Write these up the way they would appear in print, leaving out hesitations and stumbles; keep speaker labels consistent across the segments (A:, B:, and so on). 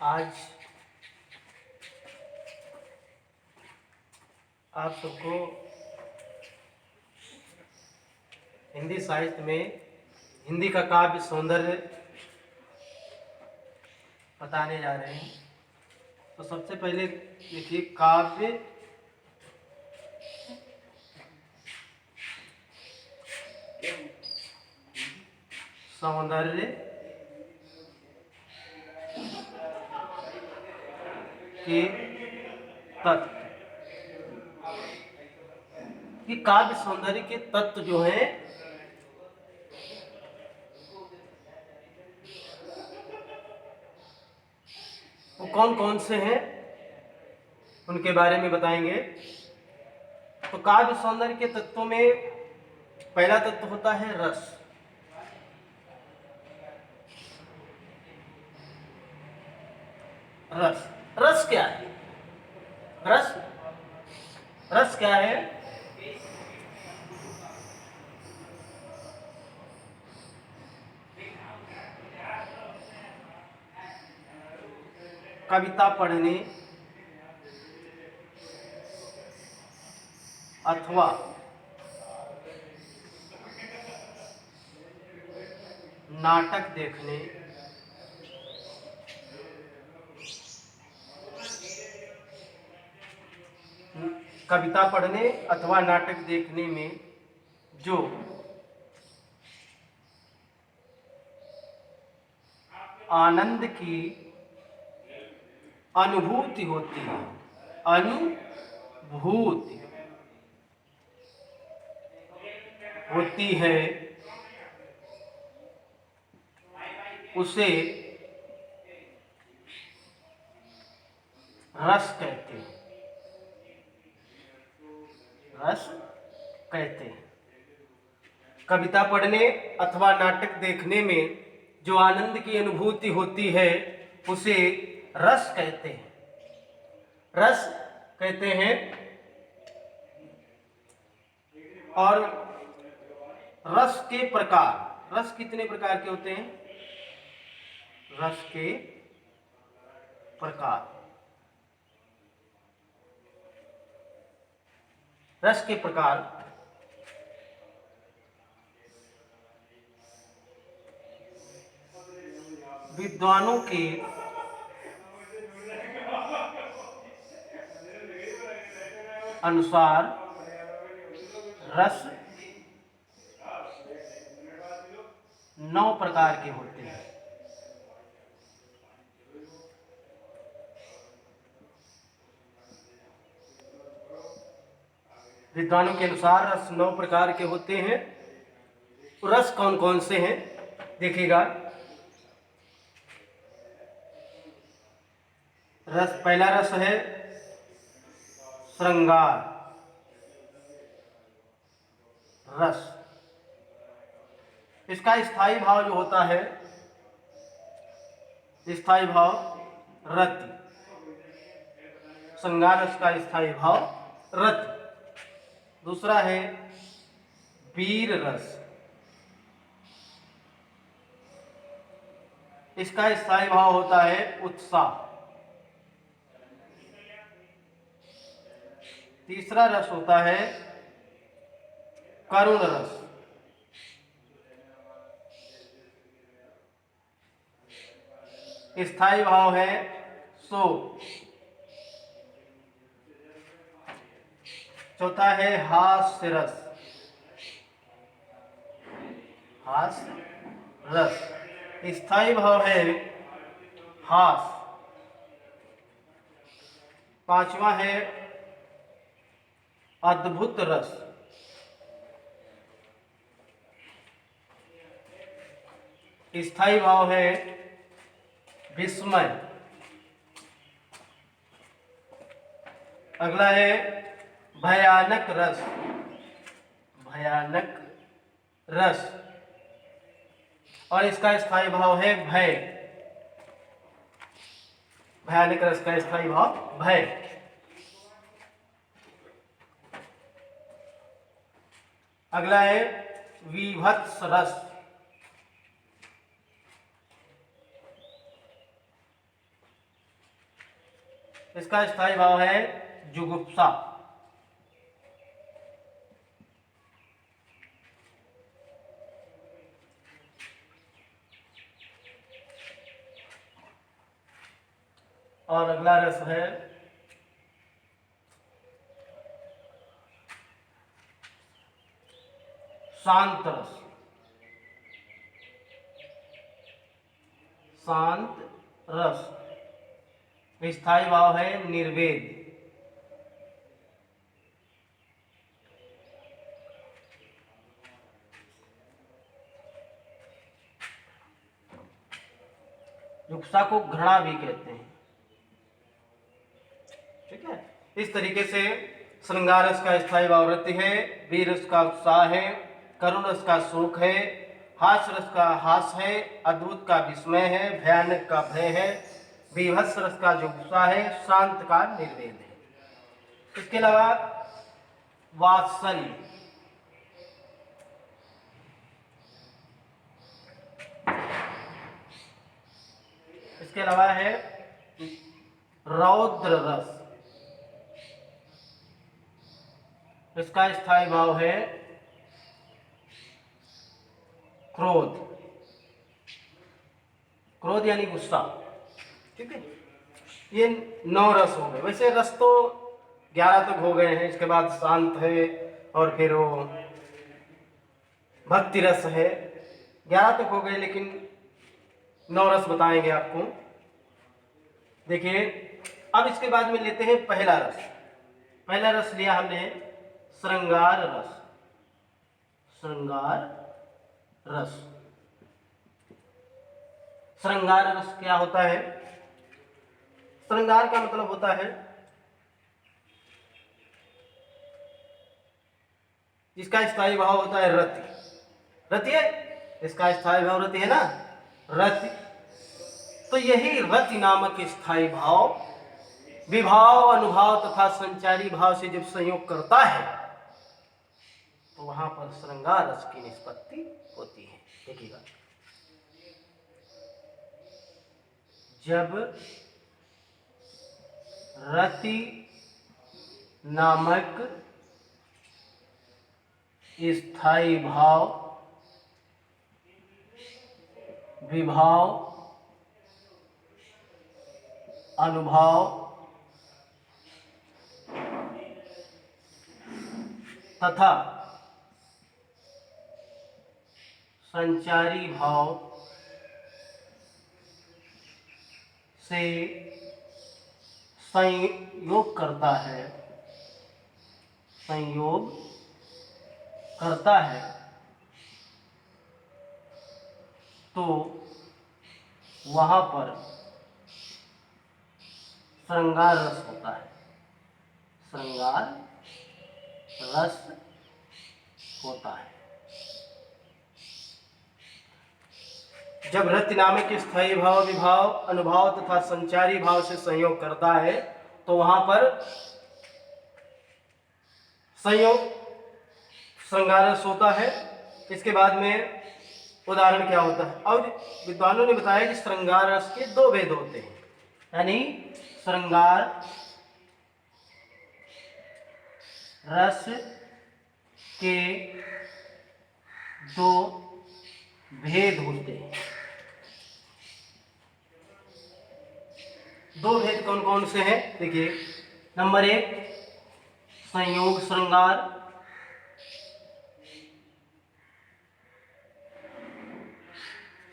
A: आज आप सबको हिंदी साहित्य में हिंदी का काव्य सौंदर्य बताने जा रहे हैं। तो सबसे पहले देखिए, काव्य सौंदर्य के तत्व। कि काव्य सौंदर्य के तत्व जो हैं वो कौन कौन से हैं, उनके बारे में बताएंगे। तो काव्य सौंदर्य के तत्वों में पहला तत्व होता है रस। रस रस क्या है? रस रस क्या है? कविता पढ़ने अथवा नाटक देखने कविता पढ़ने अथवा नाटक देखने में जो आनंद की अनुभूति होती है, अनुभूति होती है, उसे रस कहते हैं। रस कहते हैं। कविता पढ़ने अथवा नाटक देखने में जो आनंद की अनुभूति होती है उसे रस कहते हैं। रस कहते हैं। और रस के प्रकार, रस कितने प्रकार के होते हैं? रस के प्रकार। रस के प्रकार विद्वानों के अनुसार रस 9 प्रकार के होते हैं। विद्वानों के अनुसार रस 9 प्रकार के होते हैं। रस कौन कौन से हैं देखिएगा। रस, पहला रस है श्रृंगार रस। इसका स्थायी भाव जो होता है, स्थायी भाव रति। श्रृंगार रस का स्थायी भाव रति। दूसरा है वीर रस। इसका स्थायी भाव होता है उत्साह। तीसरा रस होता है करुण रस। स्थायी भाव है शोक। चौथा है हास्य रस। हास्य रस स्थायी भाव है हास्य। पांचवा है अद्भुत रस। स्थायी भाव है विस्मय। अगला है भयानक रस। भयानक रस और इसका स्थायी भाव है भय। भयानक रस का स्थायी भाव भय। अगला है विभत्स रस। इसका स्थायी भाव है जुगुप्सा। और अगला रस है शांत रस। शांत रस स्थायी भाव है निर्वेद। जुगुप्सा को घृणा भी कहते हैं। ठीक है, इस तरीके से श्रृंगार रस का स्थायी भाव रति है, वीर रस का उत्साह है, करुण रस का शोक है, हास्य रस का हास है, अद्भुत का विस्मय है, भयानक का भय है, बीभत्स रस का जुगुप्सा है, शांत का निर्वेद है। इसके अलावा वात्सल्य, इसके अलावा है रौद्र रस। इसका स्थायी भाव है क्रोध। क्रोध यानी गुस्सा। ठीक है, ये 9 रस हो गए। वैसे रस तो 11 तक हो गए हैं। इसके बाद शांत है और फिर वो भक्ति रस है। 11 तक हो गए, लेकिन 9 रस बताएंगे आपको। देखिए, अब इसके बाद में लेते हैं पहला रस। पहला रस लिया हमने श्रृंगार रस। श्रृंगार रस। श्रृंगार रस क्या होता है? श्रृंगार का मतलब होता है जिसका स्थायी भाव होता है रति। रति है, इसका स्थायी भाव रति है ना, रति। तो यही रति नामक स्थायी भाव विभाव, अनुभाव तथा संचारी भाव से जब संयोग करता है तो वहां पर श्रृंगार रस की निष्पत्ति होती है। देखिएगा, जब रति नामक स्थायी भाव विभाव, अनुभाव तथा संचारी भाव से संयोग करता है, संयोग करता है, तो वहां पर श्रृंगार रस होता है। श्रृंगार रस होता है। जब रति नामक स्थायी भाव विभाव, अनुभाव तथा संचारी भाव से संयोग करता है तो वहां पर संयोग श्रृंगार रस होता है। इसके बाद में उदाहरण क्या होता है? और विद्वानों ने बताया कि श्रृंगार रस के 2 भेद होते हैं, यानी श्रृंगार रस के 2 भेद होते हैं। 2 भेद कौन कौन से हैं? देखिए, नंबर 1 संयोग श्रृंगार,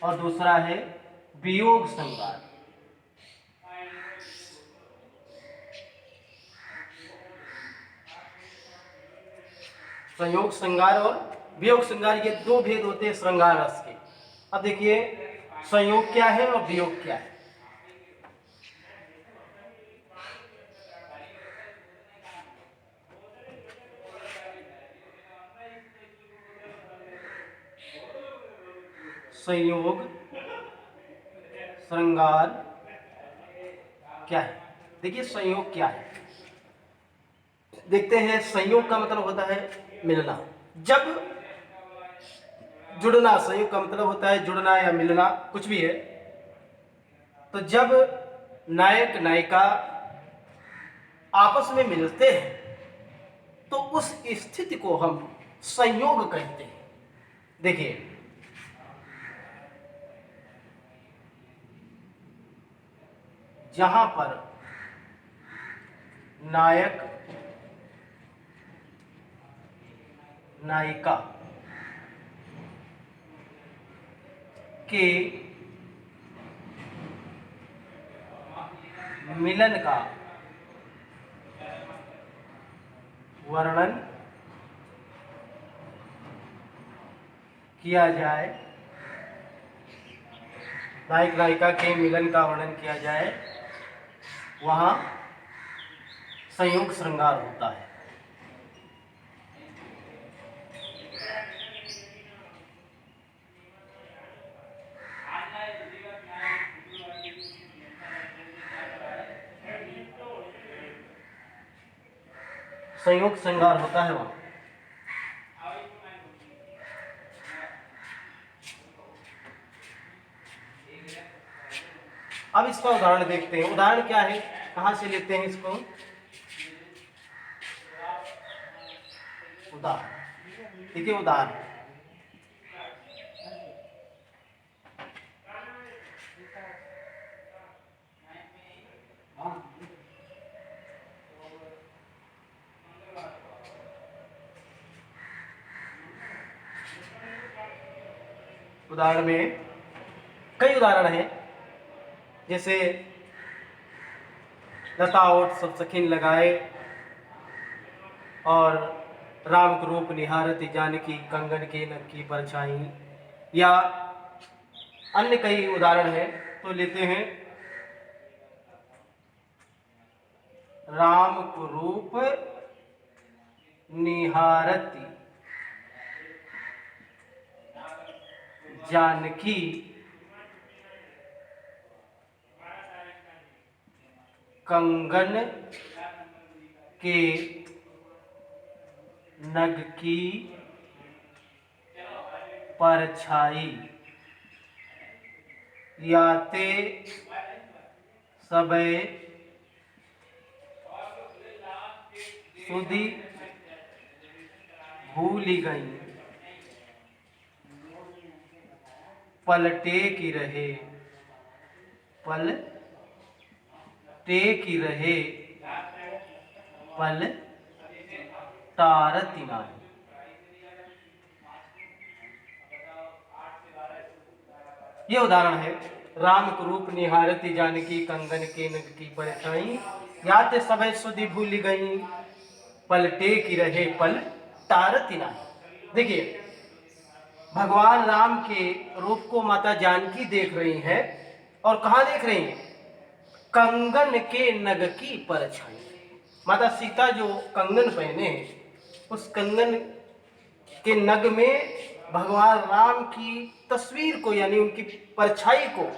A: और दूसरा है वियोग श्रृंगार। संयोग श्रृंगार और वियोग श्रृंगार, ये 2 भेद होते हैं श्रृंगार रस के। अब देखिए, संयोग क्या है और वियोग क्या है। संयोग श्रृंगार क्या है? देखिए, संयोग क्या है, देखते हैं। संयोग का मतलब होता है मिलना। जब जुड़ना, संयोग का मतलब होता है जुड़ना या मिलना, कुछ भी है। तो जब नायक नायिका आपस में मिलते हैं तो उस स्थिति को हम संयोग कहते हैं। देखिए, जहां पर नायक नायिका के मिलन का वर्णन किया जाए, नायक नायिका के मिलन का वर्णन किया जाए, वहां संयोग श्रृंगार होता है। संयोग श्रृंगार होता है वहां। अब इसका उदाहरण देखते हैं। उदाहरण क्या है, कहां से लेते हैं इसको? उदाहरण देखिए, उदाहरण उदाहरण में कई उदाहरण हैं, जैसे लता ओट सब सखिन लगाए और राम के रूप निहारती जानकी कंगन के नख की परछाई, या अन्य कई उदाहरण हैं। तो लेते हैं, राम को रूप निहारती जानकी कंगन के नग की परछाई, याते सबे सुधी भूली गई, पलटे की रहे, पलटे की रहे, पल टारती नाही। ये उदाहरण है, राम को रूप निहारती जानकी कंगन के नग की परछाई, याते सबे सुधी भूली गई, पलटे की रहे, पल टारती नाही। देखिए, भगवान राम के रूप को माता जानकी देख रही हैं, और कहाँ देख रही हैं? कंगन के नग की परछाई। माता सीता जो कंगन पहने हैं, उस कंगन के नग में भगवान राम की तस्वीर को, यानी उनकी परछाई को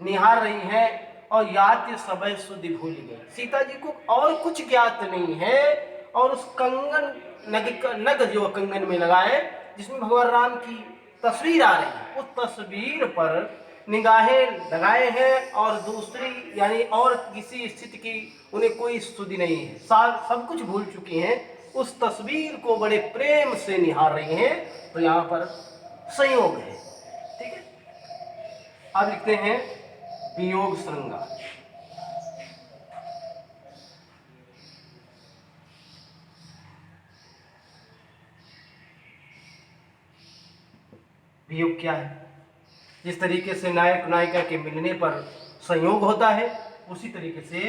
A: निहार रही हैं, और यात सबय सुधि भूल गई। सीता जी को और कुछ ज्ञात नहीं है, और उस कंगन नग जो कंगन में लगाए, जिसमें भगवान राम की तस्वीर आ रही है, उस तस्वीर पर निगाहें लगाए हैं, और दूसरी यानी और किसी स्थिति की उन्हें कोई स्तुति नहीं है, सब कुछ भूल चुकी हैं, उस तस्वीर को बड़े प्रेम से निहार रही हैं। तो यहाँ पर संयोग है। ठीक है, अब लिखते हैं वियोग श्रृंगार। वियोग क्या है? जिस तरीके से नायक नायिका के मिलने पर संयोग होता है, उसी तरीके से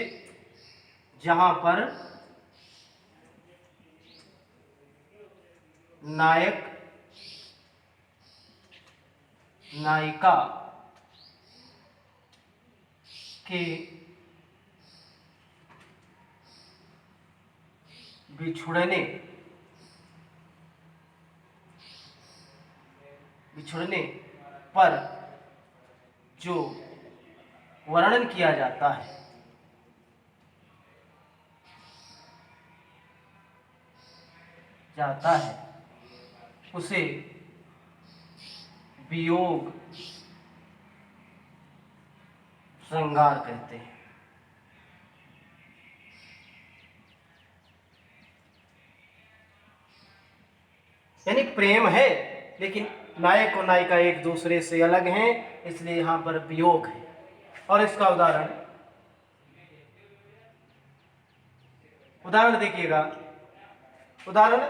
A: जहां पर नायक नायिका के बिछुड़ने पर जो वर्णन किया जाता है उसे वियोग श्रृंगार कहते हैं। यानी प्रेम है, लेकिन नायक और नायिका एक दूसरे से अलग हैं, इसलिए यहाँ पर वियोग है। और इसका उदाहरण देखिएगा। उदाहरण,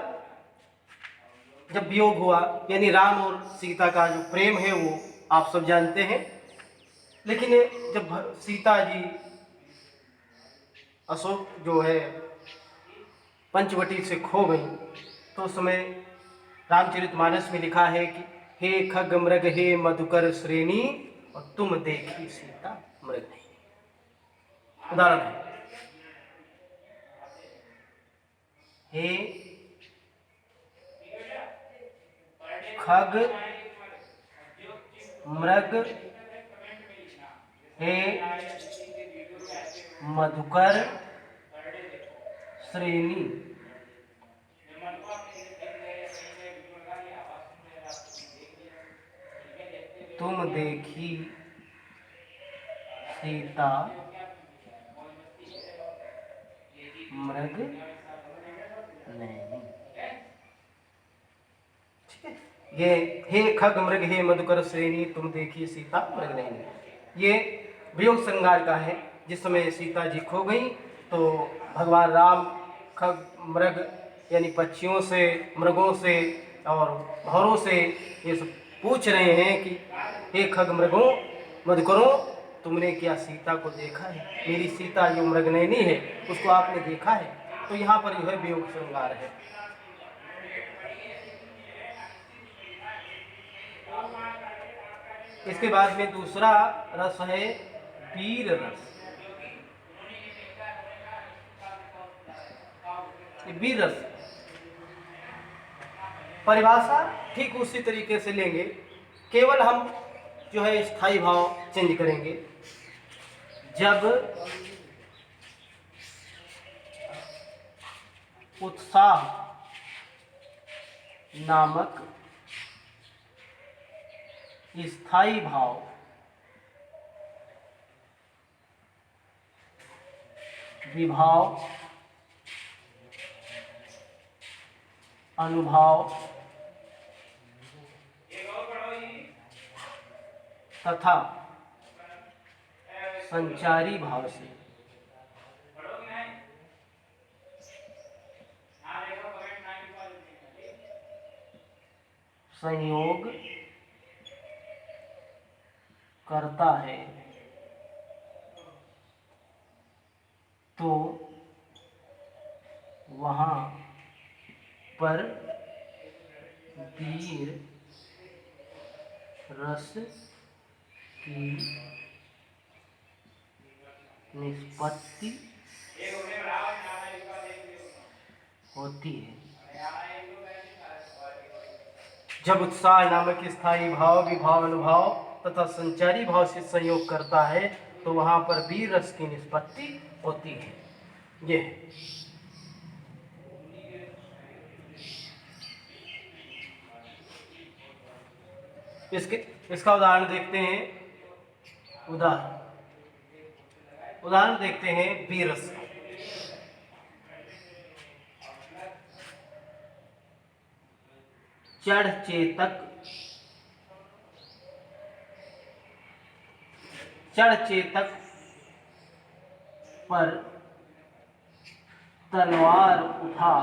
A: जब वियोग हुआ, यानी राम और सीता का जो प्रेम है वो आप सब जानते हैं। लेकिन जब सीता जी अशोक जो है पंचवटी से खो गई, तो उस समय रामचरितमानस में लिखा है कि हे खग मृग हे मधुकर श्रेणी, और तुम देखी सीता मृग नहीं। उदाहरण है, हे खग मृग हे मधुकर श्रेणी, तुम देखी सीता मृग नहीं। ठीक है, ये हे खग मृग हे मधुकर श्रेणी, तुम देखी सीता मृग नहीं, ये वियोग श्रृंगार का है। जिस समय सीता जी खो गई, तो भगवान राम खग मृग यानी पक्षियों से, मृगों से और भौरों से ये सब पूछ रहे हैं कि हे खग मृगों मधुकरों, तुमने क्या सीता को देखा है? मेरी सीता जो मृगनयनी है उसको आपने देखा है? तो यहाँ पर जो है वियोग श्रृंगार है। इसके बाद में दूसरा रस है वीर रस। वीर रस परिभाषा ठीक उसी तरीके से लेंगे, केवल हम जो है स्थायी भाव चेंज करेंगे। जब उत्साह नामक स्थायी भाव विभाव अनुभाव तथा संचारी भाव से संयोग करता है, तो वहाँ पर वीर रस की निष्पत्ति होती है। जब उत्साह नामक स्थायी भाव विभाव अनुभाव तथा संचारी भाव से संयोग करता है, तो वहां पर वीर रस की निष्पत्ति होती है। ये इसका उदाहरण देखते हैं। उदाहरण देखते हैं वीर रस का। चढ़ चेतक पर तलवार उठा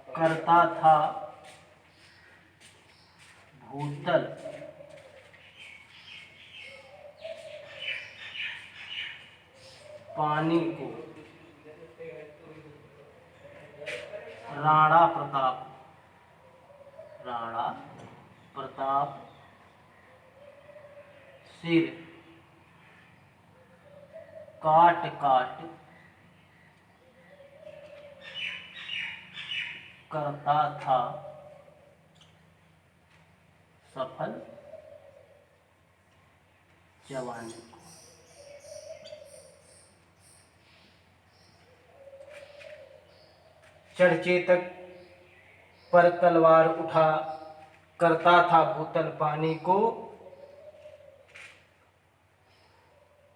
A: करता था भूतल पानी को राणा प्रताप सिर काट करता था सफल जवानी को। चढ़चेतक पर तलवार उठा करता था भूतल पानी को,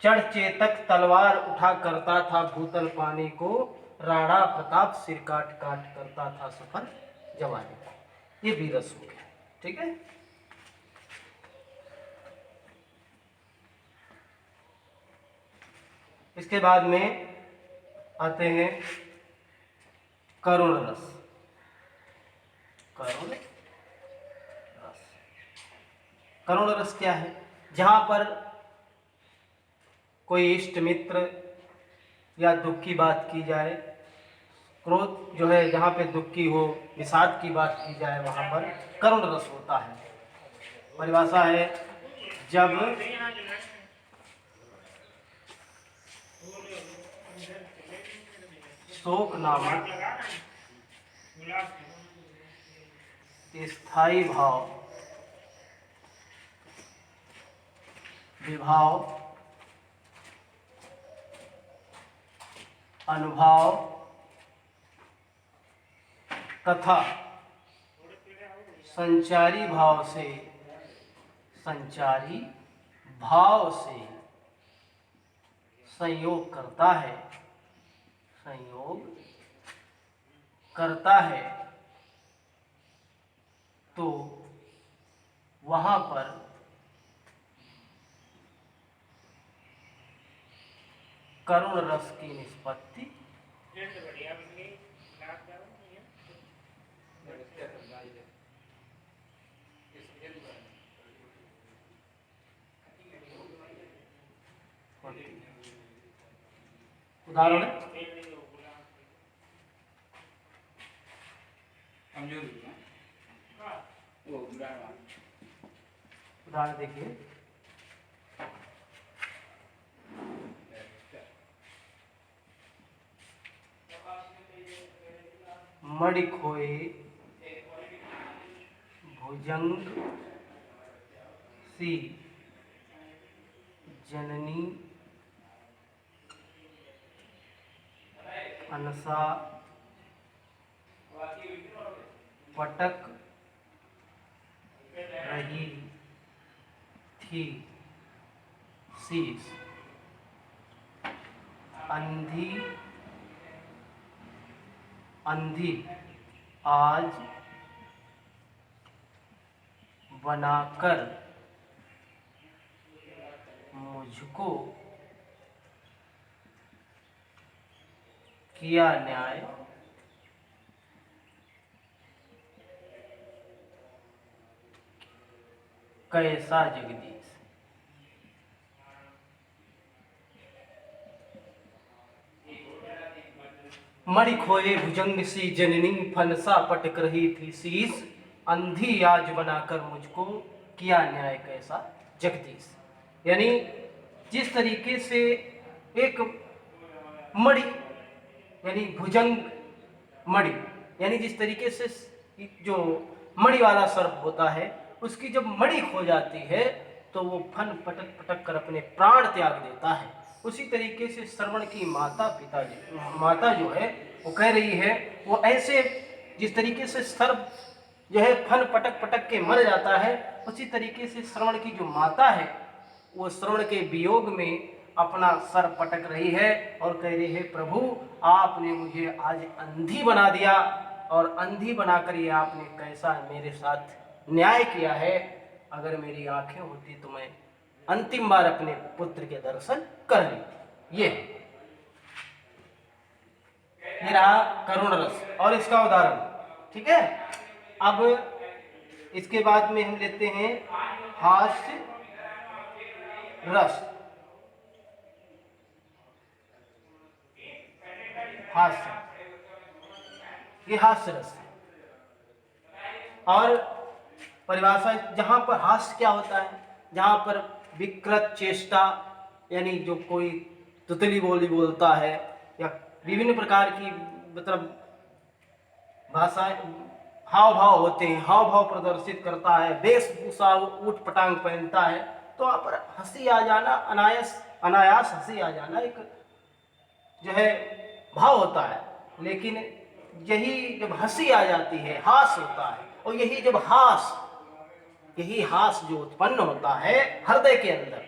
A: चढ़ चेतक तलवार उठा करता था भूतल पानी को, राणा प्रताप सिर काट काट करता था सफल जवानी को। ये भी रस हो गया। ठीक है। इसके बाद में आते हैं करुण रस। करुण रस, करुण रस क्या है? जहां पर कोई इष्ट मित्र या दुख की बात की जाए, क्रोध जो है जहाँ पे दुख की हो, विषाद की बात की जाए, वहाँ पर करुण रस होता है। परिभाषा है, जब शोक नामक स्थायी भाव विभाव अनुभाव तथा संचारी भाव से संयोग करता है तो वहाँ पर करुण रस की निष्पत्ति उदाहरण उदाहरण देखिए, मणि खोए भुजंग सी जननी अनसा पटक रही थी शीश, अंधी आज बनाकर मुझको किया न्याय कैसा जगदीश। मणि खोए भुजंग सी जननी फनसा पटक रही थी शीश, अंधी आज बनाकर मुझको किया न्याय कैसा जगदीश। यानी जिस तरीके से एक मणि यानी भुजंग मणि, यानी जिस तरीके से जो मणि वाला सर्प होता है, उसकी जब मणि खो जाती है तो वो फन पटक पटक कर अपने प्राण त्याग देता है। उसी तरीके से श्रवण की माता जो है वो कह रही है, वो ऐसे जिस तरीके से सर्प जो है फन पटक पटक के मर जाता है, उसी तरीके से श्रवण की जो माता है वो श्रवण के वियोग में अपना सर पटक रही है और कह रही है, प्रभु आपने मुझे आज अंधी बना दिया, और अंधी बनाकर ये आपने कैसा मेरे साथ न्याय किया है। अगर मेरी आंखें होती तो मैं अंतिम बार अपने पुत्र के दर्शन कर लेती। ये रहा करुण रस और इसका उदाहरण। ठीक है। अब इसके बाद में हम लेते हैं हास्य रस। हास्य, ये हास्य रस है। और परिभाषा, जहां पर हास्य क्या होता है? जहां पर विकृत चेष्टा, यानी जो कोई तुतली बोली बोलता है या विभिन्न प्रकार की मतलब भाषाएं हाव भाव होते हैं, हाव भाव प्रदर्शित करता है, वेशभूषा ऊट पटांग पहनता है, तो वहां पर हंसी आ जाना, अनायास हंसी आ जाना एक जो है भाव होता है। लेकिन यही जब हंसी आ जाती है, हास होता है, और यही हास जो उत्पन्न होता है हृदय के अंदर,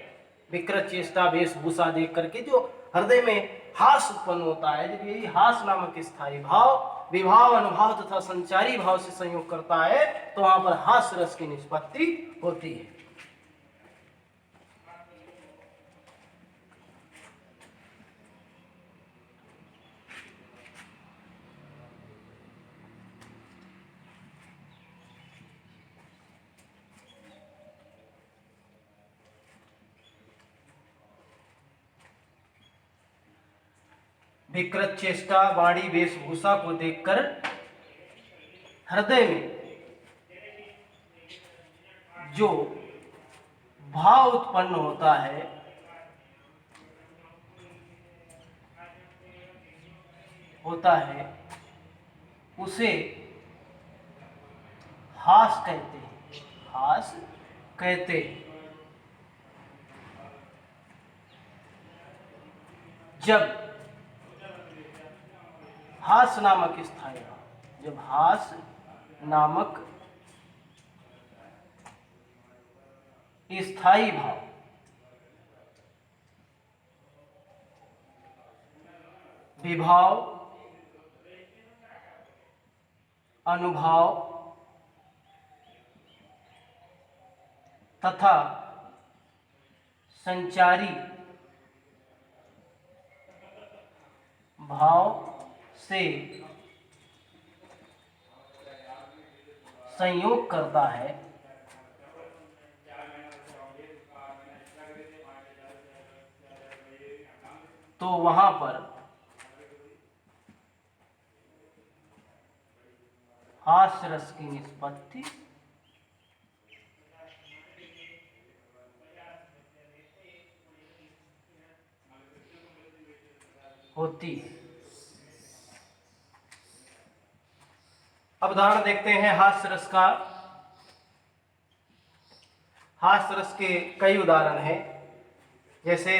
A: विकृत चेष्टा वेशभूषा देख करके जो हृदय में हास उत्पन्न होता है, जब यही हास नामक स्थायी भाव विभाव अनुभाव तथा संचारी भाव से संयोग करता है तो वहां पर हास रस की निष्पत्ति होती है। विकृत चेष्टा वाणी वेशभूषा को देखकर हृदय में जो भाव उत्पन्न होता है उसे हास कहते हैं। हास कहते हैं। जब हास नामक स्थायी भाव, जब हास नामक स्थायी भाव विभाव अनुभाव तथा संचारी भाव से संयोग करता है तो वहां पर हास्य रस की निष्पत्ति होती है। अब उदाहरण देखते हैं हास्य रस का। हास्य रस के कई उदाहरण हैं, जैसे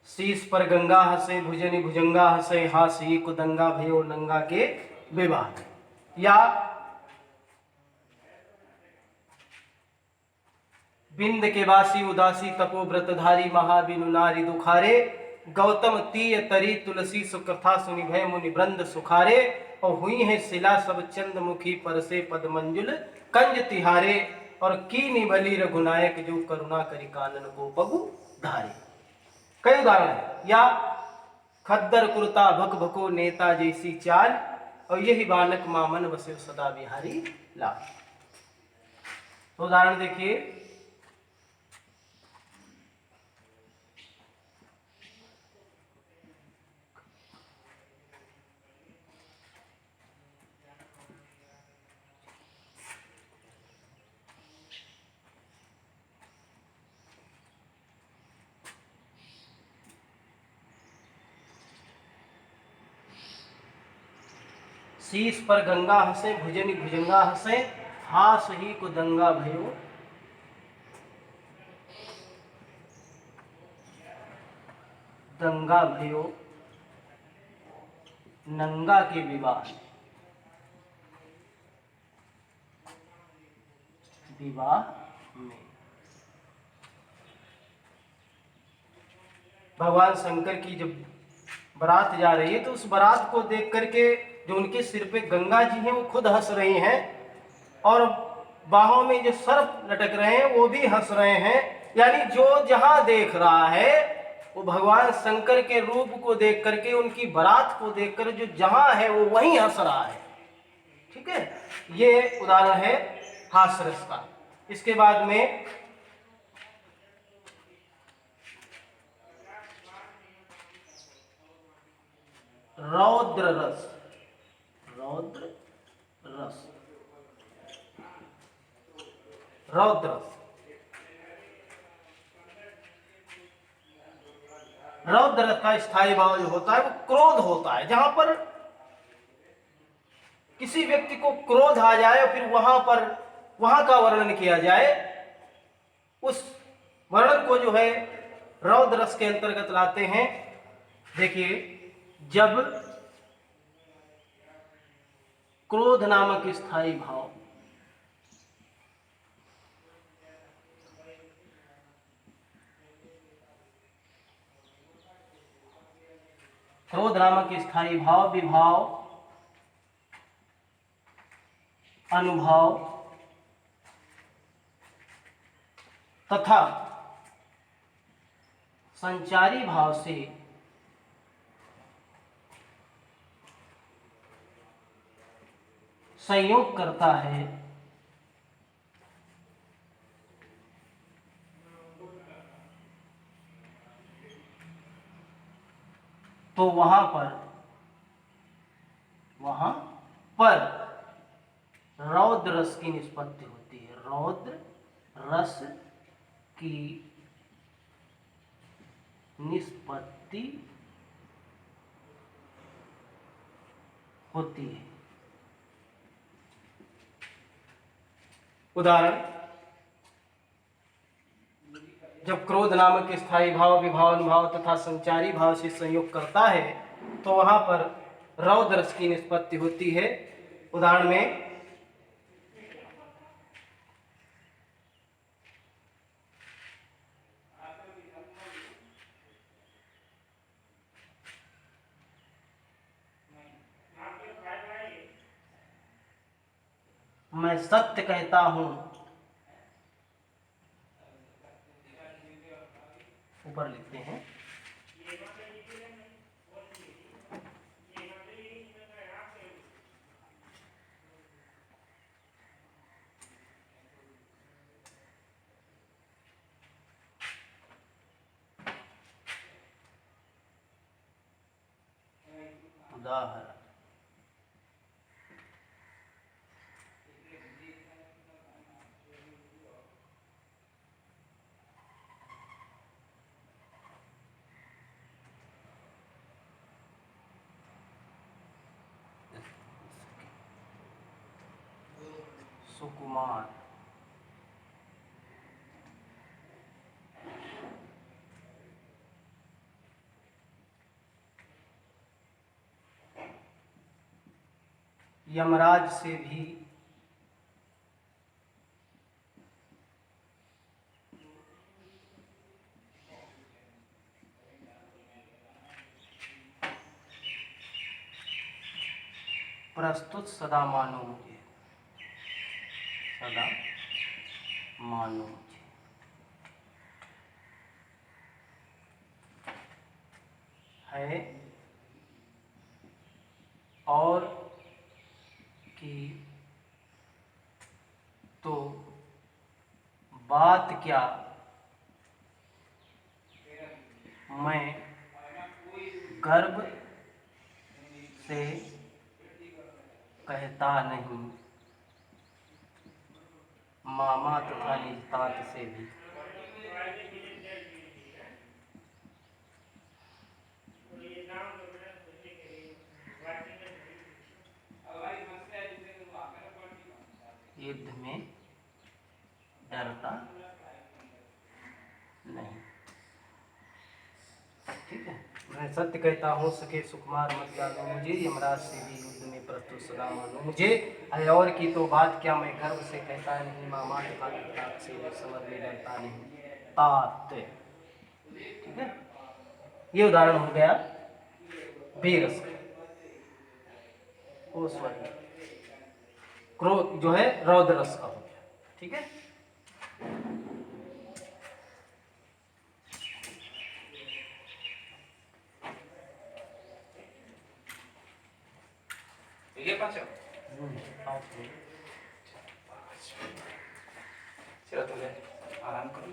A: शीश पर गंगा हंसे भुजनी भुजंगा हंसे हासी कुदंगा भयो नंगा के विवाह, या बिंद के वासी उदासी तपो व्रतधारी महाबिनु नारी दुखारे गौतम तीय तरी तुलसी सुकथा सुनि भय मुनि वृंद सुखारे और हुई है शिला सब चंद मुखी पर से पद मंजुल कंज तिहारे और की निभली रघुनायक जो करुणा करी कानन को पगु धारे। कई उदाहरण है। या खद्दर कुर्ता भक भको नेता जैसी चाल और यही बालक मामन वसे सदा बिहारी लाल। तो उदाहरण देखिए, शीश पर गंगा हंसे भुजनी भुजंगा हंसे हास ही को दंगा भयो दंगा भयो नंगा के विवाह में। भगवान शंकर की जब बारात जा रही है तो उस बारात को देख करके जो उनके सिर पे गंगा जी हैं वो खुद हंस रही हैं और बाहों में जो सर्प लटक रहे हैं वो भी हंस रहे हैं। यानी जो जहां देख रहा है वो भगवान शंकर के रूप को देख करके, उनकी बारात को देखकर जो जहां है वो वहीं हंस रहा है। ठीक है, ये उदाहरण है हास्य रस का। इसके बाद में रौद्र रस। रौद्र रस, रौद्र रस, रौद्र रस का स्थायी भाव जो होता है वो क्रोध होता है। जहां पर किसी व्यक्ति को क्रोध आ जाए और फिर वहां का वर्णन किया जाए, उस वर्णन को जो है रौद्र रस के अंतर्गत लाते हैं। देखिए, जब क्रोध नामक स्थायी भाव क्रोध नामक स्थायी भाव विभाव अनुभव तथा संचारी भाव से संयोग करता है, तो वहां पर रौद्र रस की निष्पत्ति होती है। रौद्र रस की निष्पत्ति होती है। उदाहरण, जब क्रोध नामक स्थायी भाव विभाव अनुभाव तथा संचारी भाव से संयोग करता है तो वहां पर रौद्र रस की निष्पत्ति होती है। उदाहरण में मैं सत्य कहता हूं, ऊपर लिखते हैं, उदाहरण सुकुमार यमराज से भी प्रस्तुत सदा मानो मुझे, सदा मानो मुझे। है और कि तो बात क्या, मैं गर्व से कहता नहीं, मामा तथा निजतात से भी। युद्ध में डरता नहीं। ठीक है, मैं सत्य कहता हूँ, सके सुकुमार मत जानो मुझे, यमराज से भी युद्ध में प्रस्तुत सदा मानो मुझे। और की तो बात क्या, मैं गर्व से कहता नहीं, मामा तथा निजतात से भी समझ में डरता नहीं। तात, ठीक है, ये उदाहरण हो गया बेरस का। ओ सॉरी, क्रोध जो है रौद्र रस का हो गया। ठीक है,
B: ये पाँच
A: पाँच मिनट।
B: चलो तो आराम करो।